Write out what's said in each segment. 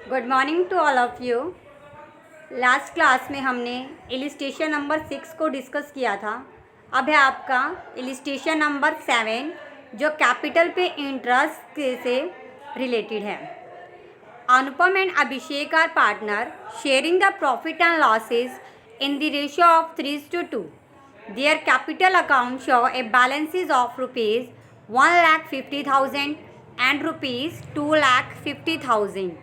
Good morning to all of you. Last class में हमने illustration number 6 को discuss किया था। अब है आपका इलिस्ट्रेशन नंबर 7 जो कैपिटल पे इंटरेस्ट से रिलेटेड है। Anupam and Abhishek are partner sharing the profit and losses in the ratio of 3:2। Their capital account show a balances of ₹1,50,000 and ₹2,50,000.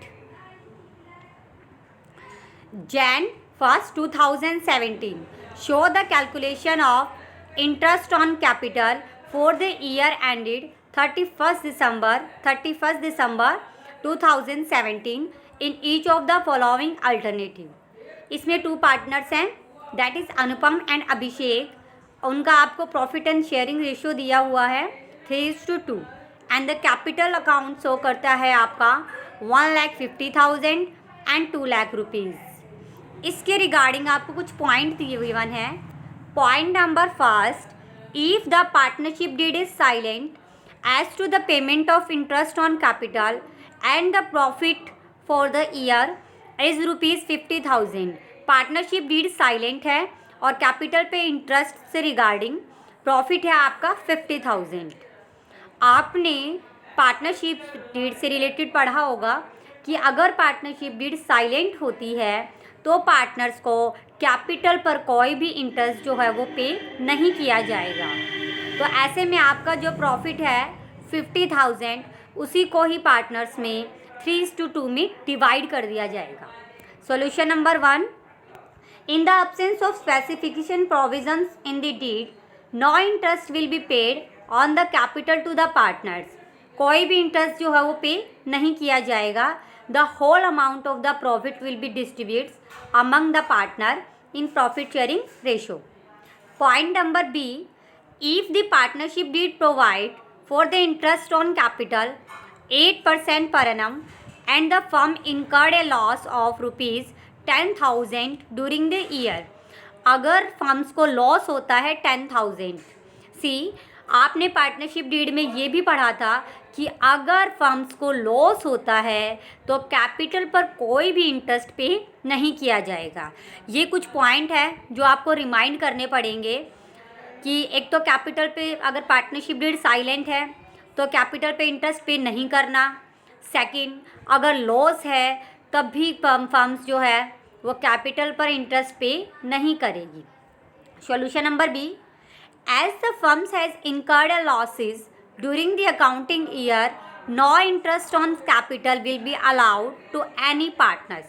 Jan 1st 2017 show the calculation of interest on capital for the year ended 31st December 2017 in each of the following alternative। इसमें 2 partners हैं, that is Anupam and अभिषेक। उनका आपको profit and sharing ratio दिया हुआ है 3:2 and the capital account show करता है आपका 1,50,000 एंड 2 लाख रुपीज़। इसके रिगार्डिंग आपको कुछ पॉइंट दिए हुए हैं। Point number first, if the partnership deed is silent as to the payment of interest on capital and the profit for the year is ₹50,000। Partnership deed silent है और capital पे interest से regarding profit है आपका 50,000। आपने partnership deed से related पढ़ा होगा कि अगर पार्टनरशिप डीड साइलेंट होती है तो पार्टनर्स को कैपिटल पर कोई भी इंटरेस्ट जो है वो पे नहीं किया जाएगा। तो ऐसे में आपका जो प्रॉफिट है 50,000 उसी को ही पार्टनर्स में 3:2 में डिवाइड कर दिया जाएगा। Solution number 1, in the absence of specification provisions in the deed no interest will be paid on the capital to the partners. कोई भी इंटरेस्ट जो है वो पे नहीं किया जाएगा। The whole amount of the profit will be distributes among the partner in profit sharing ratio. Point number B, if the partnership deed provide for the interest on capital 8% per annum and the firm incurred a loss of ₹10,000 during the year। अगर firms को loss होता है 10,000। सी, आपने partnership deed में ये भी पढ़ा था कि अगर फर्म्स को लॉस होता है तो कैपिटल पर कोई भी इंटरेस्ट पे नहीं किया जाएगा। ये कुछ पॉइंट है जो आपको रिमाइंड करने पड़ेंगे कि एक तो कैपिटल पे अगर पार्टनरशिप डीड साइलेंट है तो कैपिटल पे इंटरेस्ट पे नहीं करना। सेकंड, अगर लॉस है तब भी फर्म्स जो है वो कैपिटल पर इंटरेस्ट पे नहीं करेगी। Solution number b, as the firms has incurred a losses during the accounting year, no interest on capital will be allowed to any partners.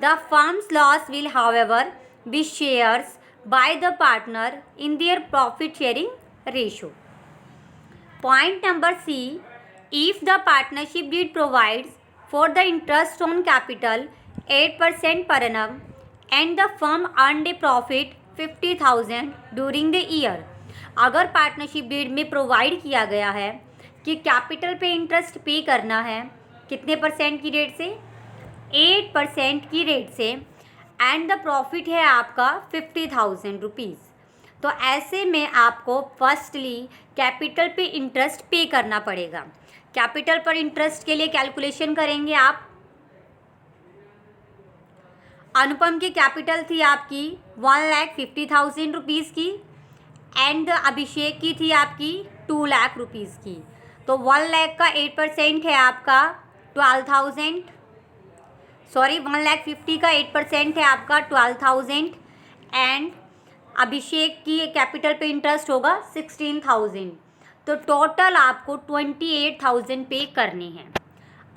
The firm's loss will however be shares by the partner in their profit sharing ratio. Point number C, if the partnership deed provides for the interest on capital 8% per annum and the firm earned a profit 50,000 during the year। अगर partnership deed में provide किया गया है कि capital पे interest पे करना है कितने परसेंट की रेट से, 8% की रेट से, एंड द प्रॉफिट है आपका 50,000 रुपीज़, तो ऐसे में आपको फर्स्टली कैपिटल पे इंटरेस्ट पे करना पड़ेगा। कैपिटल पर इंटरेस्ट के लिए कैलकुलेशन करेंगे आप। अनुपम की कैपिटल थी आपकी 1,50,000 रुपीज़ की एंड अभिषेक की थी आपकी 2 लाख रुपीज़ की। तो 1 लाख का 8% है आपका 12,000, सॉरी 1,50,000 का 8% है आपका 12,000 एंड अभिषेक की कैपिटल पे इंटरेस्ट होगा 16,000। तो टोटल आपको 28,000 पे करने हैं।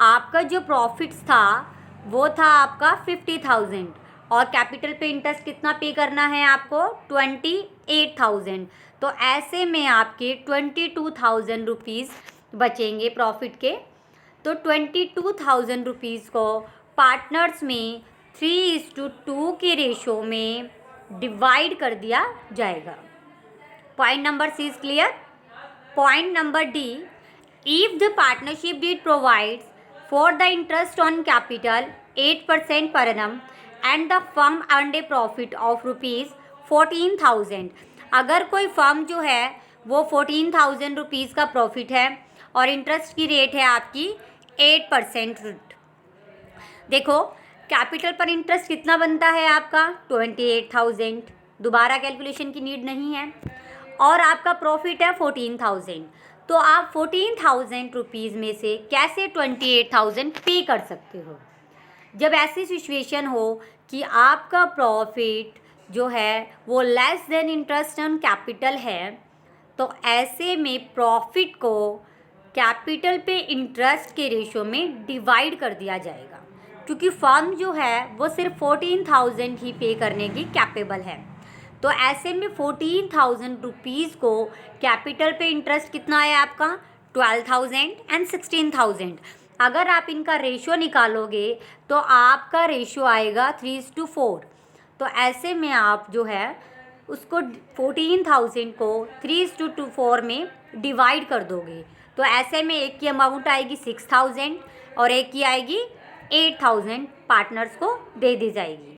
आपका जो प्रॉफिट्स था वो था आपका 50,000 और कैपिटल पे इंटरेस्ट कितना पे करना है आपको 28,000। तो ऐसे में आपके 22,000 रुपीज़ बचेंगे प्रॉफिट के। तो 22,000 रुपीज़ को पार्टनर्स में 3:2 के रेशो में डिवाइड कर दिया जाएगा। Point number c is clear. Point number d, if the partnership deed provides for the interest on capital 8% per annum and the firm earned a profit of ₹14,000। अगर कोई firm जो है वो 14,000 रुपीज़ का प्रॉफिट है और इंटरेस्ट की rate है आपकी 8%। देखो कैपिटल पर इंटरेस्ट कितना बनता है आपका 28,000, दोबारा कैलकुलेशन की नीड नहीं है, और आपका प्रॉफिट है 14,000। तो आप 14,000 रुपीज़ में से कैसे 28,000 पे कर सकते हो? जब ऐसी सिचुएशन हो कि आपका प्रॉफिट जो है वो less than interest on capital है, तो ऐसे में प्रॉफिट को कैपिटल पे इंटरेस्ट के रेशो में डिवाइड कर दिया जाएगा, क्योंकि फर्म जो है वो सिर्फ 14,000 ही पे करने की कैपेबल है। तो ऐसे में 14,000 रुपीज़ को कैपिटल पे इंटरेस्ट कितना है आपका 12,000 एंड 16,000। अगर आप इनका रेशो निकालोगे तो आपका रेशो आएगा 3:4। तो ऐसे में आप जो है उसको 14,000 को 3:4 में डिवाइड कर दोगे, तो ऐसे में एक की अमाउंट आएगी 6,000 और एक की आएगी 8,000 पार्टनर्स को दे दी जाएगी।